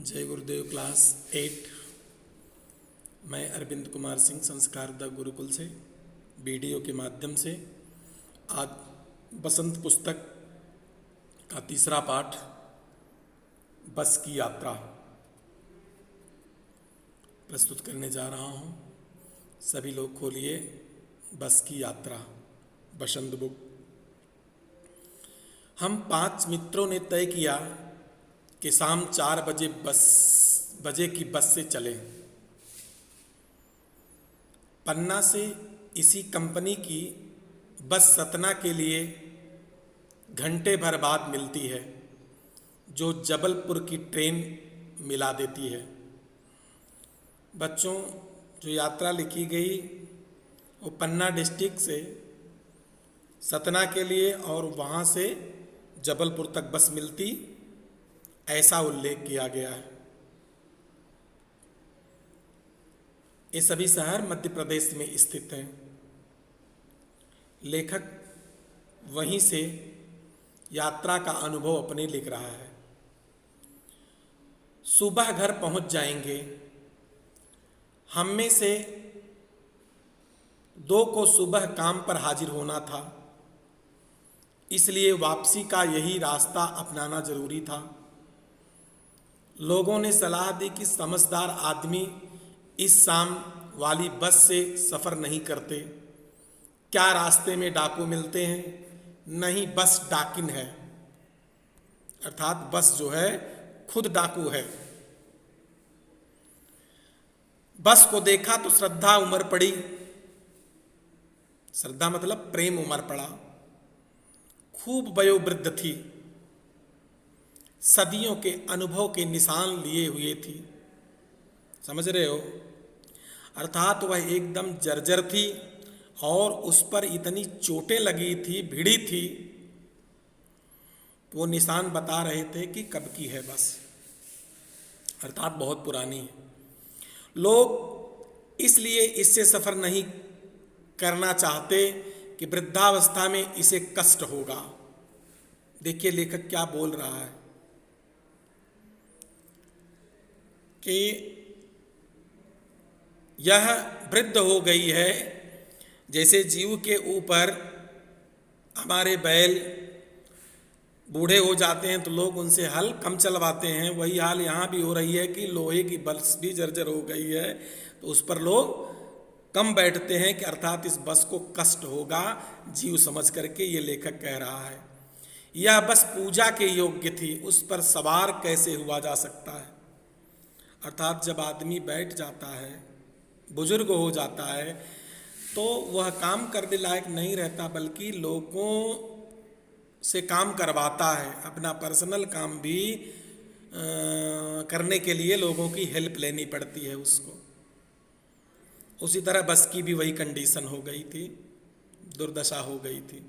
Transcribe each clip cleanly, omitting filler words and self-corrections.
जय गुरुदेव क्लास 8। मैं अरविंद कुमार सिंह संस्कार द गुरुकुल से वीडियो के माध्यम से आज बसंत पुस्तक का तीसरा पाठ बस की यात्रा प्रस्तुत करने जा रहा हूँ। सभी लोग खोलिए बस की यात्रा बसंत बुक। हम 5 मित्रों ने तय किया कि शाम 4 बजे की बस से चलें। पन्ना से इसी कंपनी की बस सतना के लिए घंटे भर बाद मिलती है, जो जबलपुर की ट्रेन मिला देती है। बच्चों, जो यात्रा लिखी गई वो पन्ना डिस्ट्रिक्ट से सतना के लिए और वहाँ से जबलपुर तक बस मिलती, ऐसा उल्लेख किया गया है। ये सभी शहर मध्य प्रदेश में स्थित हैं। लेखक वहीं से यात्रा का अनुभव अपने लिख रहा है। सुबह घर पहुंच जाएंगे। हम में से 2 को सुबह काम पर हाजिर होना था, इसलिए वापसी का यही रास्ता अपनाना जरूरी था। लोगों ने सलाह दी कि समझदार आदमी इस शाम वाली बस से सफ़र नहीं करते। क्या रास्ते में डाकू मिलते हैं? नहीं, बस डाकिन है, अर्थात बस जो है खुद डाकू है। बस को देखा तो श्रद्धा उमड़ पड़ी। श्रद्धा मतलब प्रेम उमड़ पड़ा। खूब वयोवृद्ध थी, सदियों के अनुभव के निशान लिए हुए थी। समझ रहे हो? अर्थात वह एकदम जर्जर थी और उस पर इतनी चोटें लगी थी, भिड़ी थी। वो निशान बता रहे थे कि कब की है बस, अर्थात बहुत पुरानी है। लोग इसलिए इससे सफ़र नहीं करना चाहते कि वृद्धावस्था में इसे कष्ट होगा। देखिए लेखक क्या बोल रहा है कि यह वृद्ध हो गई है। जैसे जीव के ऊपर हमारे बैल बूढ़े हो जाते हैं तो लोग उनसे हल कम चलवाते हैं, वही हाल यहाँ भी हो रही है कि लोहे की बस भी जर्जर हो गई है तो उस पर लोग कम बैठते हैं कि अर्थात इस बस को कष्ट होगा जीव समझ करके ये लेखक कह रहा है। यह बस पूजा के योग्य थी, उस पर सवार कैसे हुआ जा सकता है? अर्थात जब आदमी बैठ जाता है, बुजुर्ग हो जाता है, तो वह काम करने लायक नहीं रहता, बल्कि लोगों से काम करवाता है। अपना पर्सनल काम भी करने के लिए लोगों की हेल्प लेनी पड़ती है उसको। उसी तरह बस की भी वही कंडीशन हो गई थी, दुर्दशा हो गई थी।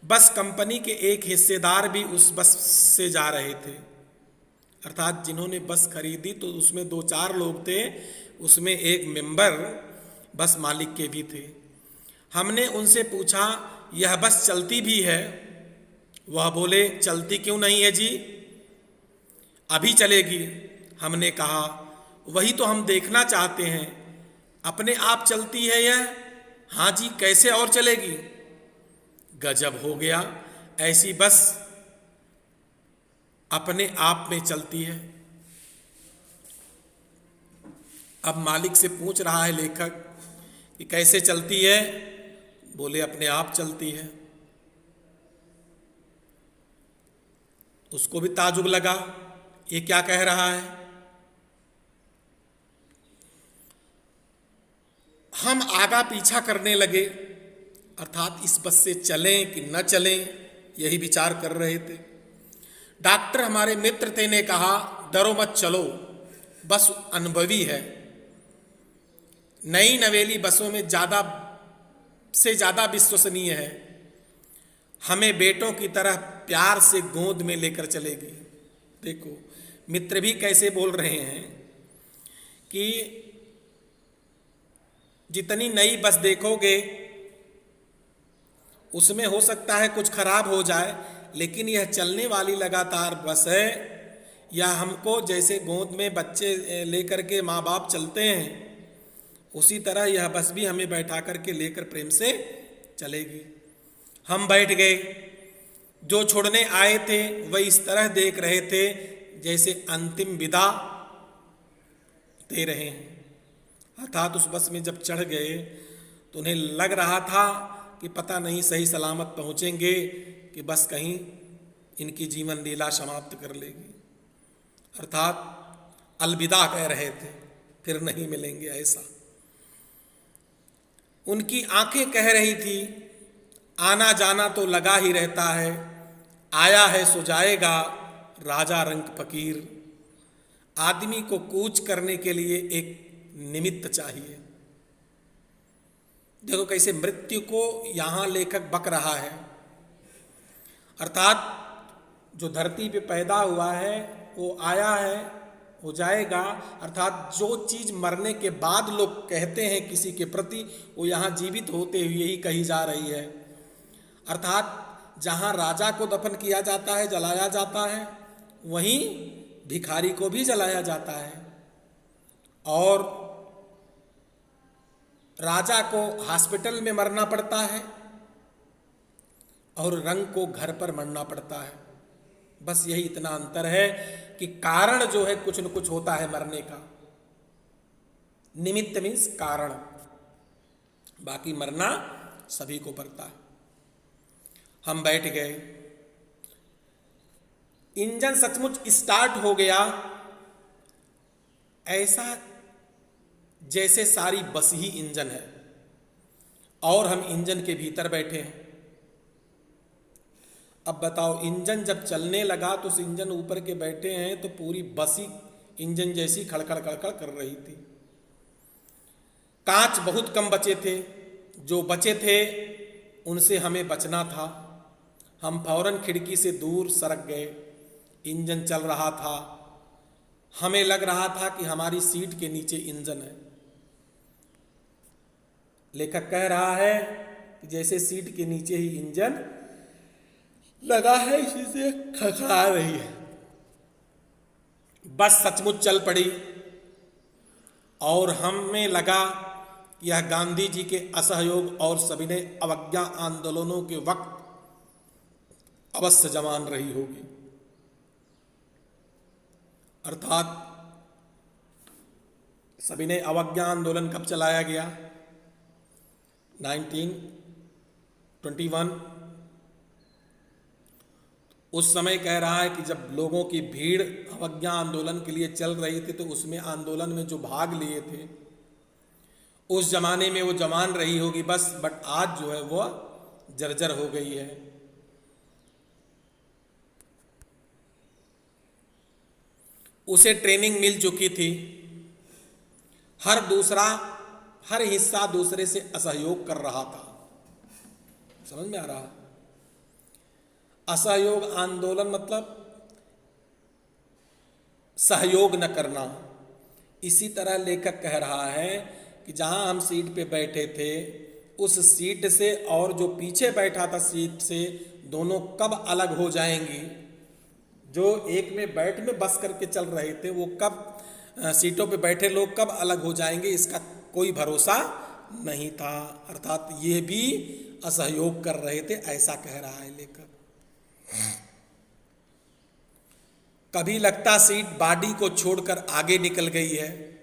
बस कंपनी के एक हिस्सेदार भी उस बस से जा रहे थे, अर्थात जिन्होंने बस खरीदी तो उसमें 2-4 लोग थे, उसमें एक मेंबर बस मालिक के भी थे। हमने उनसे पूछा, यह बस चलती भी है? वह बोले, चलती क्यों नहीं है जी, अभी चलेगी। हमने कहा, वही तो हम देखना चाहते हैं, अपने आप चलती है यह? हाँ जी, कैसे और चलेगी? गजब हो गया, ऐसी बस अपने आप में चलती है। अब मालिक से पूछ रहा है लेखक कि कैसे चलती है? बोले, अपने आप चलती है। उसको भी ताजुब लगा, ये क्या कह रहा है? हम आगा पीछा करने लगे, अर्थात इस बस से चलें कि न चलें, यही विचार कर रहे थे। डॉक्टर हमारे मित्र थे ने कहा, डरो मत, चलो, बस अनुभवी है। नई नवेली बसों में ज़्यादा से ज़्यादा विश्वसनीय है, हमें बेटों की तरह प्यार से गोद में लेकर चलेगी। देखो मित्र भी कैसे बोल रहे हैं कि जितनी नई बस देखोगे उसमें हो सकता है कुछ खराब हो जाए, लेकिन यह चलने वाली लगातार बस है, या हमको जैसे गोद में बच्चे लेकर के माँ बाप चलते हैं, उसी तरह यह बस भी हमें बैठा करके लेकर प्रेम से चलेगी। हम बैठ गए, जो छोड़ने आए थे वह इस तरह देख रहे थे जैसे अंतिम विदा दे रहे हैं। अर्थात उस बस में जब चढ़ गए तो उन्हें लग रहा था कि पता नहीं सही सलामत पहुँचेंगे कि बस कहीं इनकी जीवन लीला समाप्त कर लेगी। अर्थात अलविदा कह रहे थे, फिर नहीं मिलेंगे ऐसा। उनकी आंखें कह रही थी आना जाना तो लगा ही रहता है, आया है सो जाएगा राजा रंग फकीर। आदमी को कूच करने के लिए एक निमित्त चाहिए। देखो कैसे मृत्यु को यहां लेखक बक रहा है। अर्थात जो धरती पे पैदा हुआ है वो आया है, हो जाएगा। अर्थात जो चीज मरने के बाद लोग कहते हैं किसी के प्रति, वो यहाँ जीवित होते हुए ही कही जा रही है। अर्थात जहाँ राजा को दफन किया जाता है, जलाया जाता है, वहीं भिखारी को भी जलाया जाता है। और राजा को हॉस्पिटल में मरना पड़ता है और रंग को घर पर मरना पड़ता है। बस यही इतना अंतर है कि कारण जो है कुछ न कुछ होता है मरने का। निमित्त मीन्स कारण, बाकी मरना सभी को पड़ता है। हम बैठ गए, इंजन सचमुच स्टार्ट हो गया, ऐसा जैसे सारी बस ही इंजन है और हम इंजन के भीतर बैठे हैं। अब बताओ, इंजन जब चलने लगा तो उस इंजन ऊपर के बैठे हैं तो पूरी बस ही इंजन जैसी खड़खड़ खड़खड़ कर रही थी। कांच बहुत कम बचे थे, जो बचे थे उनसे हमें बचना था। हम फौरन खिड़की से दूर सरक गए। इंजन चल रहा था, हमें लग रहा था कि हमारी सीट के नीचे इंजन है। लेखक कह रहा है कि जैसे सीट के नीचे ही इंजन लगा है, इसी से खड़खड़ा रही है। बस सचमुच चल पड़ी और हमें लगा कि यह गांधी जी के असहयोग और सविनय अवज्ञा आंदोलनों के वक्त अवश्य जमान रही होगी। अर्थात सविनय अवज्ञा आंदोलन कब चलाया गया? 1921। उस समय कह रहा है कि जब लोगों की भीड़ अवज्ञा आंदोलन के लिए चल रही थी तो उसमें आंदोलन में जो भाग लिए थे उस जमाने में वो जमान रही होगी बस, बट आज जो है वो जर्जर हो गई है। उसे ट्रेनिंग मिल चुकी थी। हर हिस्सा दूसरे से असहयोग कर रहा था। समझ में आ रहा? असहयोग आंदोलन मतलब सहयोग न करना। इसी तरह लेखक कह रहा है कि जहां हम सीट पे बैठे थे उस सीट से और जो पीछे बैठा था सीट से, दोनों कब अलग हो जाएंगी। जो एक में बैठ में बस करके चल रहे थे वो कब सीटों पे बैठे लोग कब अलग हो जाएंगे, इसका कोई भरोसा नहीं था। अर्थात ये भी असहयोग कर रहे थे, ऐसा कह रहा है लेखक। कभी लगता सीट बॉडी को छोड़कर आगे निकल गई है,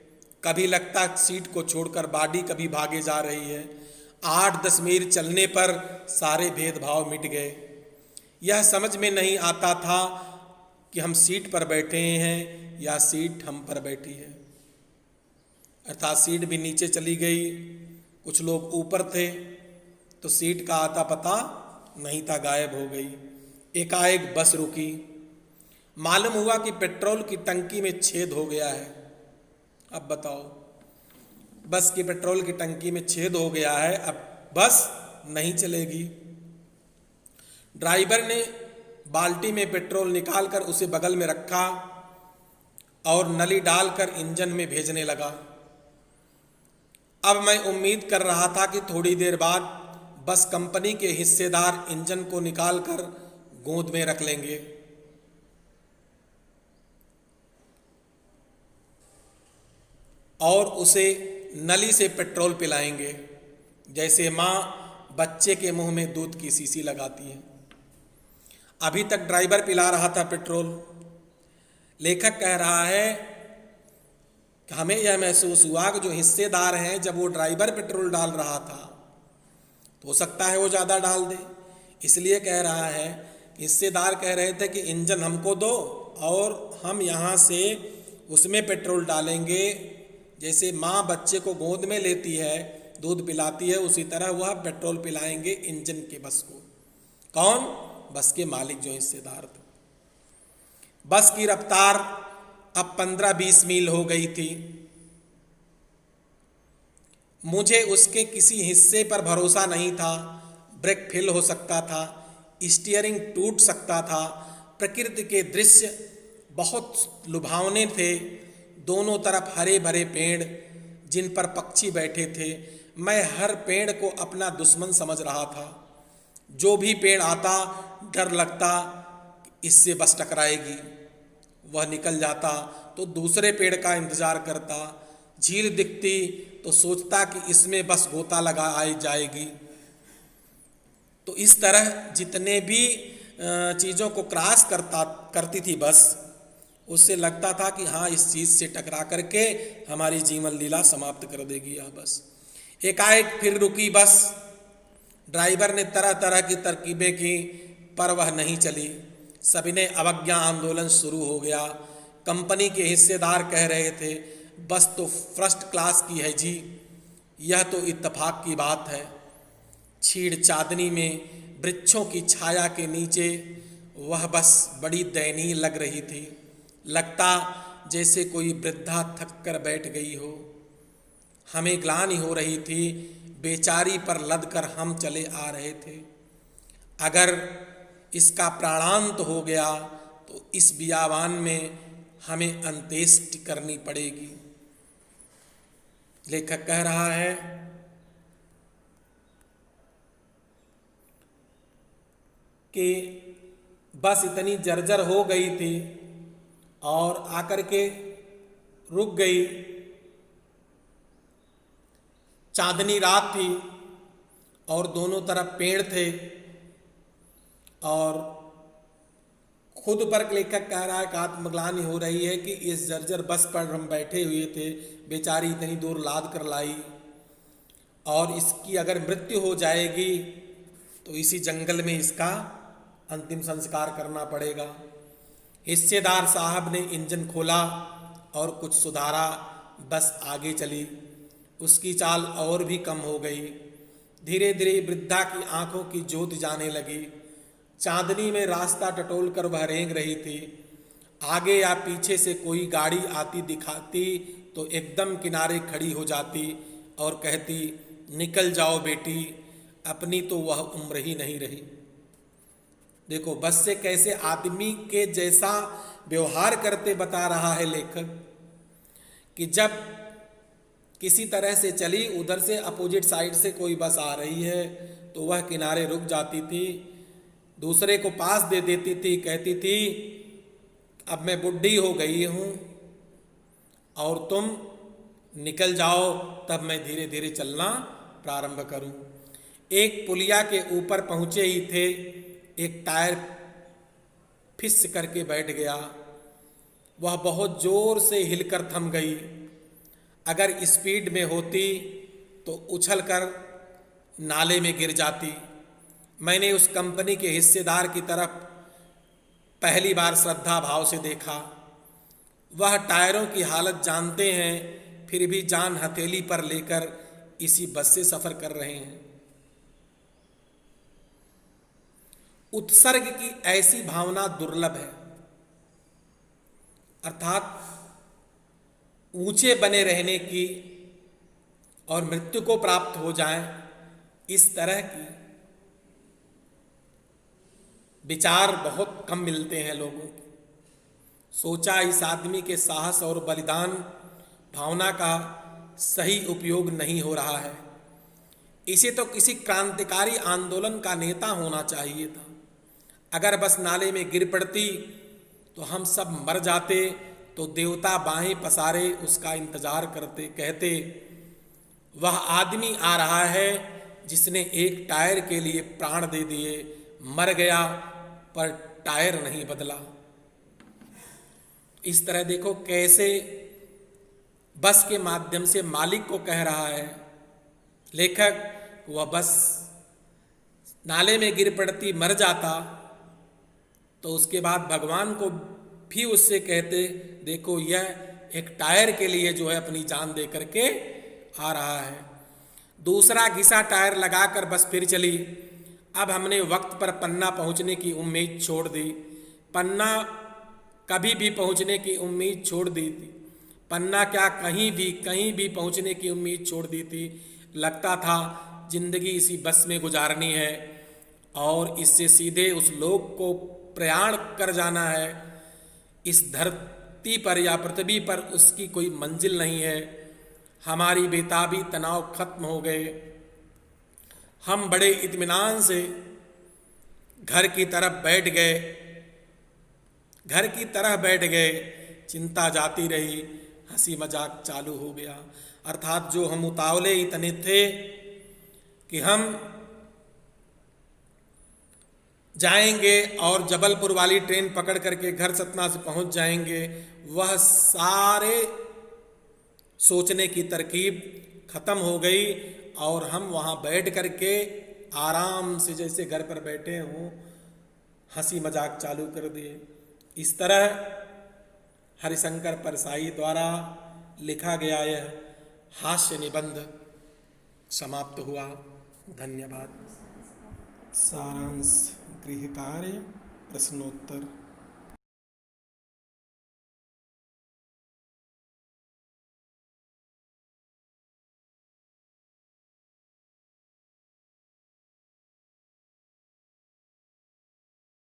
कभी लगता सीट को छोड़कर बॉडी कभी भागे जा रही है। 8-10 मील चलने पर सारे भेदभाव मिट गए। यह समझ में नहीं आता था कि हम सीट पर बैठे हैं या सीट हम पर बैठी है। अर्थात सीट भी नीचे चली गई, कुछ लोग ऊपर थे तो सीट का आता पता नहीं था, गायब हो गई। एकाएक बस रुकी। मालूम हुआ कि पेट्रोल की टंकी में छेद हो गया है। अब बताओ, बस की पेट्रोल की टंकी में छेद हो गया है, अब बस नहीं चलेगी। ड्राइवर ने बाल्टी में पेट्रोल निकालकर उसे बगल में रखा और नली डालकर इंजन में भेजने लगा। अब मैं उम्मीद कर रहा था कि थोड़ी देर बाद बस कंपनी के हिस्सेदार इंजन को निकालकर गोद में रख लेंगे और उसे नली से पेट्रोल पिलाएंगे, जैसे माँ बच्चे के मुंह में दूध की शीशी लगाती है। अभी तक ड्राइवर पिला रहा था पेट्रोल। लेखक कह रहा है कि हमें यह महसूस हुआ कि जो हिस्सेदार हैं, जब वो ड्राइवर पेट्रोल डाल रहा था तो हो सकता है वो ज़्यादा डाल दे, इसलिए कह रहा है कि हिस्सेदार कह रहे थे कि इंजन हमको दो और हम यहाँ से उसमें पेट्रोल डालेंगे। जैसे माँ बच्चे को गोद में लेती है, दूध पिलाती है, उसी तरह वह पेट्रोल पिलाएंगे इंजन के बस को। कौन? बस के मालिक, जो हिस्सेदार थे। बस की रफ्तार अब 15-20 मील हो गई थी। मुझे उसके किसी हिस्से पर भरोसा नहीं था। ब्रेक फेल हो सकता था, स्टीयरिंग टूट सकता था। प्रकृति के दृश्य बहुत लुभावने थे। दोनों तरफ हरे भरे पेड़ जिन पर पक्षी बैठे थे। मैं हर पेड़ को अपना दुश्मन समझ रहा था। जो भी पेड़ आता डर लगता इससे बस टकराएगी। वह निकल जाता तो दूसरे पेड़ का इंतजार करता। झील दिखती तो सोचता कि इसमें बस गोता लगा आई जाएगी। तो इस तरह जितने भी चीज़ों को क्रॉस करती थी बस, उससे लगता था कि हाँ, इस चीज़ से टकरा करके हमारी जीवन लीला समाप्त कर देगी यह बस। एकाएक फिर रुकी बस। ड्राइवर ने तरह तरह की तरकीबें की पर वह नहीं चली। सविनय अवज्ञा आंदोलन शुरू हो गया। कंपनी के हिस्सेदार कह रहे थे, बस तो फर्स्ट क्लास की है जी, यह तो इत्तेफाक की बात है। छीड़ चांदनी में वृक्षों की छाया के नीचे वह बस बड़ी दयनीय लग रही थी। लगता जैसे कोई वृद्धा थक कर बैठ गई हो। हमें ग्लानि हो रही थी। बेचारी पर लदकर हम चले आ रहे थे। अगर इसका प्राणांत हो गया तो इस बियावान में हमें अंत्येष्टि करनी पड़ेगी। लेखक कह रहा है कि बस इतनी जर्जर हो गई थी और आकर के रुक गई। चांदनी रात थी और दोनों तरफ पेड़ थे और खुद पर लेखक कह रहा है कि आत्मग्लानि हो रही है कि इस जर्जर बस पर हम बैठे हुए थे, बेचारी इतनी दूर लाद कर लाई और इसकी अगर मृत्यु हो जाएगी तो इसी जंगल में इसका अंतिम संस्कार करना पड़ेगा। हिस्सेदार साहब ने इंजन खोला और कुछ सुधारा। बस आगे चली। उसकी चाल और भी कम हो गई। धीरे धीरे वृद्धा की आंखों की ज्योति जाने लगी। चांदनी में रास्ता टटोल कर वह रेंग रही थी। आगे या पीछे से कोई गाड़ी आती दिखाती तो एकदम किनारे खड़ी हो जाती और कहती, निकल जाओ बेटी, अपनी तो वह उम्र ही नहीं रही। देखो बस से कैसे आदमी के जैसा व्यवहार करते बता रहा है लेखक कि जब किसी तरह से चली, उधर से अपोजिट साइड से कोई बस आ रही है तो वह किनारे रुक जाती थी, दूसरे को पास दे देती थी, कहती थी अब मैं बुढ़ी हो गई हूँ और तुम निकल जाओ, तब मैं धीरे धीरे चलना प्रारंभ करूँ। एक पुलिया के ऊपर पहुँचे ही थे, एक टायर फिस करके बैठ गया। वह बहुत जोर से हिलकर थम गई। अगर स्पीड में होती तो उछलकर नाले में गिर जाती। मैंने उस कंपनी के हिस्सेदार की तरफ पहली बार श्रद्धा भाव से देखा। वह टायरों की हालत जानते हैं, फिर भी जान हथेली पर लेकर इसी बस से सफर कर रहे हैं। उत्सर्ग की ऐसी भावना दुर्लभ है, अर्थात ऊंचे बने रहने की और मृत्यु को प्राप्त हो जाए, इस तरह की विचार बहुत कम मिलते हैं लोगों को। सोचा इस आदमी के साहस और बलिदान भावना का सही उपयोग नहीं हो रहा है। इसे तो किसी क्रांतिकारी आंदोलन का नेता होना चाहिए था। अगर बस नाले में गिर पड़ती तो हम सब मर जाते, तो देवता बाहें पसारे उसका इंतजार करते, कहते वह आदमी आ रहा है जिसने एक टायर के लिए प्राण दे दिए, मर गया पर टायर नहीं बदला। इस तरह देखो कैसे बस के माध्यम से मालिक को कह रहा है लेखक, वह बस नाले में गिर पड़ती मर जाता तो उसके बाद भगवान को भी उससे कहते देखो यह एक टायर के लिए जो है अपनी जान दे करके आ रहा है। दूसरा घिसा टायर लगाकर बस फिर चली। अब हमने वक्त पर पन्ना पहुंचने की उम्मीद छोड़ दी। पन्ना कभी भी पहुंचने की उम्मीद छोड़ दी थी। पन्ना क्या कहीं भी पहुंचने की उम्मीद छोड़ दी थी। लगता था जिंदगी इसी बस में गुजारनी है और इससे सीधे उस लोक को प्रयाण कर जाना है। इस धरती पर या पृथ्वी पर उसकी कोई मंजिल नहीं है। हमारी बेताबी तनाव खत्म हो गए। हम बड़े इत्मीनान से घर की तरफ बैठ गए। चिंता जाती रही, हंसी मजाक चालू हो गया। अर्थात जो हम उतावले इतने थे कि हम जाएंगे और जबलपुर वाली ट्रेन पकड़ करके घर सतना से पहुंच जाएंगे, वह सारे सोचने की तरकीब खत्म हो गई और हम वहां बैठ करके आराम से जैसे घर पर बैठे हों हंसी मजाक चालू कर दिए। इस तरह हरिशंकर परसाई द्वारा लिखा गया यह हास्य निबंध समाप्त हुआ। धन्यवाद। सारांश गृह कार्य प्रश्नोत्तर।